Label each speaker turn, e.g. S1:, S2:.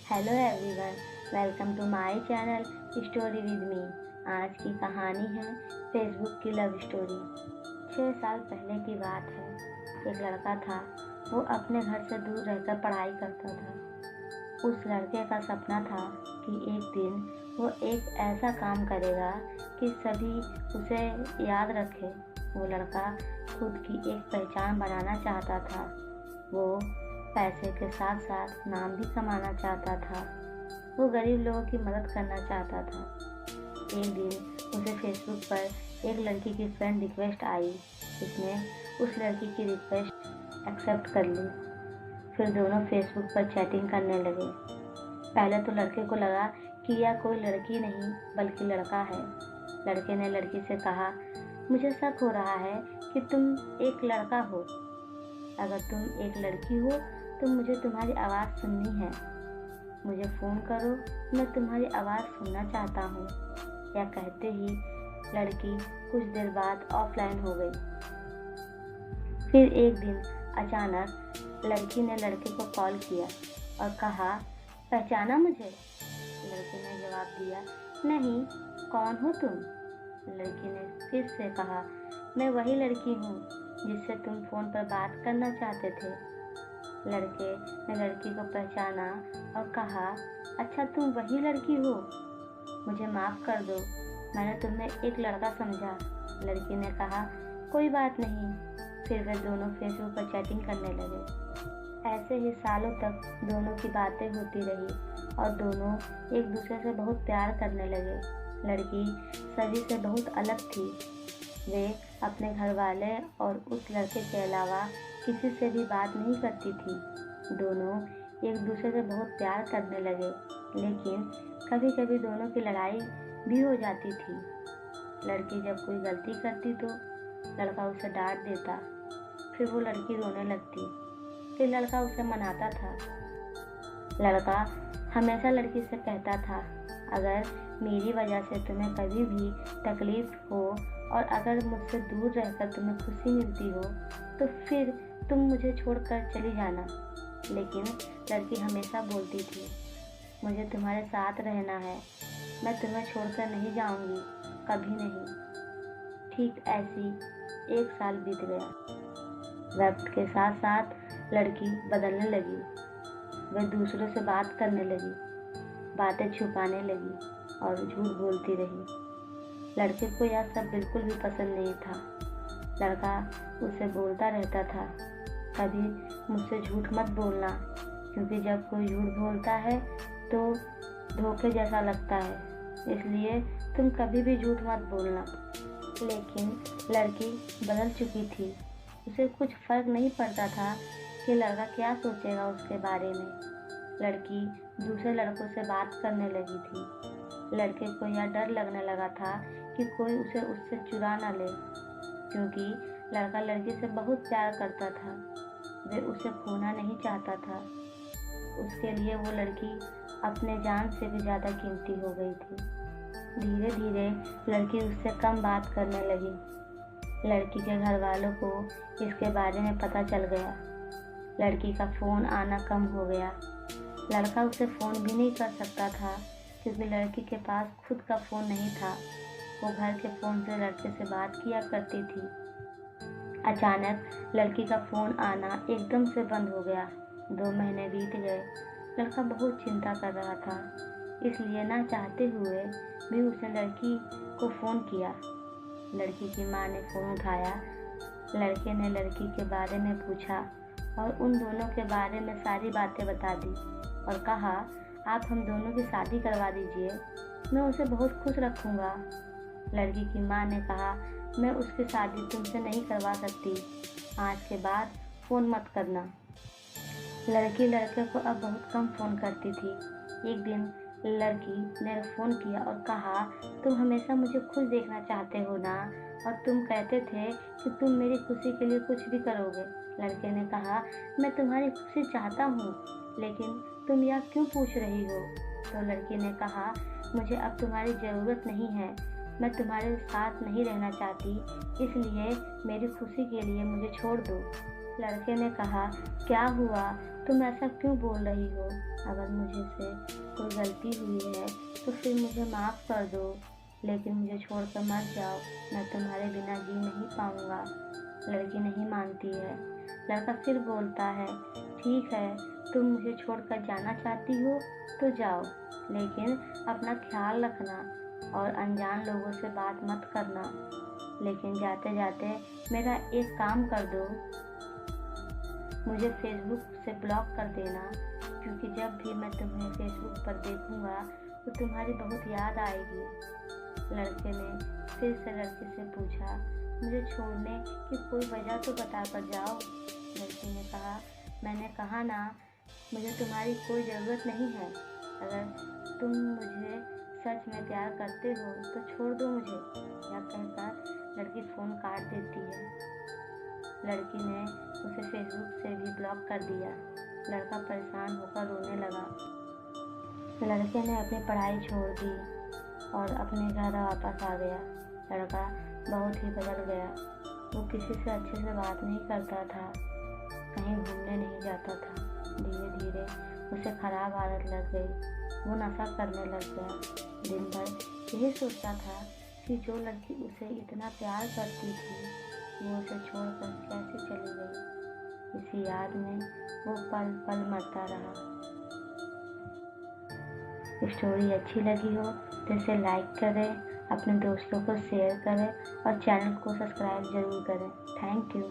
S1: Hello everyone, welcome to my channel story with me. आज की कहानी है फेसबुक की लव स्टोरी। 6 साल पहले की बात है। एक लड़का था, वो अपने घर से दूर रहकर पढ़ाई करता था। उस लड़के का सपना था कि एक दिन वो एक ऐसा काम करेगा कि सभी उसे याद रखे। वो लड़का खुद की एक पहचान बनाना चाहता था। वो पैसे के साथ साथ नाम भी कमाना चाहता था। वो गरीब लोगों की मदद करना चाहता था। एक दिन उसे फेसबुक पर एक लड़की की फ्रेंड रिक्वेस्ट आई। उसने उस लड़की की रिक्वेस्ट एक्सेप्ट कर ली। फिर दोनों फेसबुक पर चैटिंग करने लगे। पहले तो लड़के को लगा कि यह कोई लड़की नहीं बल्कि लड़का है। लड़के ने लड़की से कहा, मुझे शक हो रहा है कि तुम एक लड़का हो। अगर तुम एक लड़की हो तो मुझे तुम्हारी आवाज़ सुननी है। मुझे फ़ोन करो, मैं तुम्हारी आवाज़ सुनना चाहता हूँ। यह कहते ही लड़की कुछ देर बाद ऑफलाइन हो गई। फिर एक दिन अचानक लड़की ने लड़के को कॉल किया और कहा, पहचाना मुझे? लड़के ने जवाब दिया, नहीं, कौन हो तुम? लड़की ने फिर से कहा, मैं वही लड़की हूँ जिससे तुम फ़ोन पर बात करना चाहते थे। लड़के ने लड़की को पहचाना और कहा, अच्छा तुम वही लड़की हो, मुझे माफ़ कर दो, मैंने तुम्हें एक लड़का समझा। लड़की ने कहा, कोई बात नहीं। फिर वे दोनों फेसबुक पर चैटिंग करने लगे। ऐसे ही सालों तक दोनों की बातें होती रही और दोनों एक दूसरे से बहुत प्यार करने लगे। लड़की सभी से बहुत अलग थी। वे अपने घर वाले और उस लड़के के अलावा किसी से भी बात नहीं करती थी। दोनों एक दूसरे से बहुत प्यार करने लगे, लेकिन कभी कभी दोनों की लड़ाई भी हो जाती थी। लड़की जब कोई गलती करती तो लड़का उसे डांट देता। फिर वो लड़की रोने लगती। फिर लड़का उसे मनाता था। लड़का हमेशा लड़की से कहता था, अगर मेरी वजह से तुम्हें कभी भी तकलीफ हो और अगर मुझसे दूर रहकर तुम्हें खुशी मिलती हो तो फिर तुम मुझे छोड़कर चली जाना। लेकिन लड़की हमेशा बोलती थी, मुझे तुम्हारे साथ रहना है, मैं तुम्हें छोड़कर नहीं जाऊंगी, कभी नहीं। ठीक ऐसी 1 साल बीत गया। वक्त के साथ साथ लड़की बदलने लगी। वह दूसरों से बात करने लगी, बातें छुपाने लगी और झूठ बोलती रही। लड़के को यह सब बिल्कुल भी पसंद नहीं था। लड़का उससे बोलता रहता था, कभी मुझसे झूठ मत बोलना, क्योंकि जब कोई झूठ बोलता है तो धोखे जैसा लगता है, इसलिए तुम कभी भी झूठ मत बोलना। लेकिन लड़की बदल चुकी थी। उसे कुछ फर्क नहीं पड़ता था कि लड़का क्या सोचेगा उसके बारे में। लड़की दूसरे लड़कों से बात करने लगी थी। लड़के को यह डर लगने लगा था कि कोई उसे उससे चुरा ना ले, क्योंकि लड़का लड़की से बहुत प्यार करता था। वे उसे खोना नहीं चाहता था। उसके लिए वो लड़की अपने जान से भी ज़्यादा कीमती हो गई थी। धीरे धीरे लड़की उससे कम बात करने लगी। लड़की के घर वालों को इसके बारे में पता चल गया। लड़की का फ़ोन आना कम हो गया। लड़का उसे फ़ोन भी नहीं कर सकता था, क्योंकि लड़की के पास खुद का फ़ोन नहीं था। वो घर के फ़ोन से लड़के से बात किया करती थी। अचानक लड़की का फ़ोन आना एकदम से बंद हो गया। 2 महीने बीत गए। लड़का बहुत चिंता कर रहा था, इसलिए ना चाहते हुए भी उसने लड़की को फ़ोन किया। लड़की की माँ ने फ़ोन उठाया। लड़के ने लड़की के बारे में पूछा और उन दोनों के बारे में सारी बातें बता दी और कहा, आप हम दोनों की शादी करवा दीजिए, मैं उसे बहुत खुश रखूँगा। लड़की की माँ ने कहा, मैं उसकी शादी तुमसे नहीं करवा सकती, आज के बाद फ़ोन मत करना। लड़की लड़के को अब बहुत कम फ़ोन करती थी। एक दिन लड़की ने फ़ोन किया और कहा, तुम हमेशा मुझे खुश देखना चाहते हो ना, और तुम कहते थे कि तुम मेरी खुशी के लिए कुछ भी करोगे। लड़के ने कहा, मैं तुम्हारी खुशी चाहता हूँ, लेकिन तुम यह क्यों पूछ रही हो? तो लड़की ने कहा, मुझे अब तुम्हारी ज़रूरत नहीं है, मैं तुम्हारे साथ नहीं रहना चाहती, इसलिए मेरी खुशी के लिए मुझे छोड़ दो। लड़के ने कहा, क्या हुआ, तुम ऐसा क्यों बोल रही हो? अगर मुझे से कोई गलती हुई है तो फिर मुझे माफ़ कर दो, लेकिन मुझे छोड़कर मत जाओ, मैं तुम्हारे बिना जी नहीं पाऊँगा। लड़की नहीं मानती है। लड़का फिर बोलता है, ठीक है, तुम मुझे छोड़कर जाना चाहती हो तो जाओ, लेकिन अपना ख्याल रखना और अनजान लोगों से बात मत करना। लेकिन जाते जाते मेरा एक काम कर दो, मुझे फेसबुक से ब्लॉक कर देना, क्योंकि जब भी मैं तुम्हें फेसबुक पर देखूंगा तो तुम्हारी बहुत याद आएगी। लड़के ने फिर से लड़की से पूछा, मुझे छोड़ने की कोई वजह तो बता कर जाओ। लड़की ने कहा, मैंने कहा ना, मुझे तुम्हारी कोई ज़रूरत नहीं है। अगर तुम मुझे सच में प्यार करते हो तो छोड़ दो मुझे। यह कहकर लड़की फ़ोन काट देती है। लड़की ने उसे फेसबुक से भी ब्लॉक कर दिया। लड़का परेशान होकर रोने लगा। लड़के ने अपनी पढ़ाई छोड़ दी और अपने घर वापस आ गया। लड़का बहुत ही बदल गया। वो किसी से अच्छे से बात नहीं करता था, कहीं घूमने नहीं जाता था। धीरे धीरे उसे खराब आदत लग गई। वो नशा करने लग गया। दिन भर यही सोचता था कि जो लड़की उसे इतना प्यार करती थी वो उसे छोड़कर कैसे चली गई। इसी याद में वो पल पल मरता रहा। स्टोरी अच्छी लगी हो तो इसे लाइक करें, अपने दोस्तों को शेयर करें और चैनल को सब्सक्राइब ज़रूर करें। Thank you.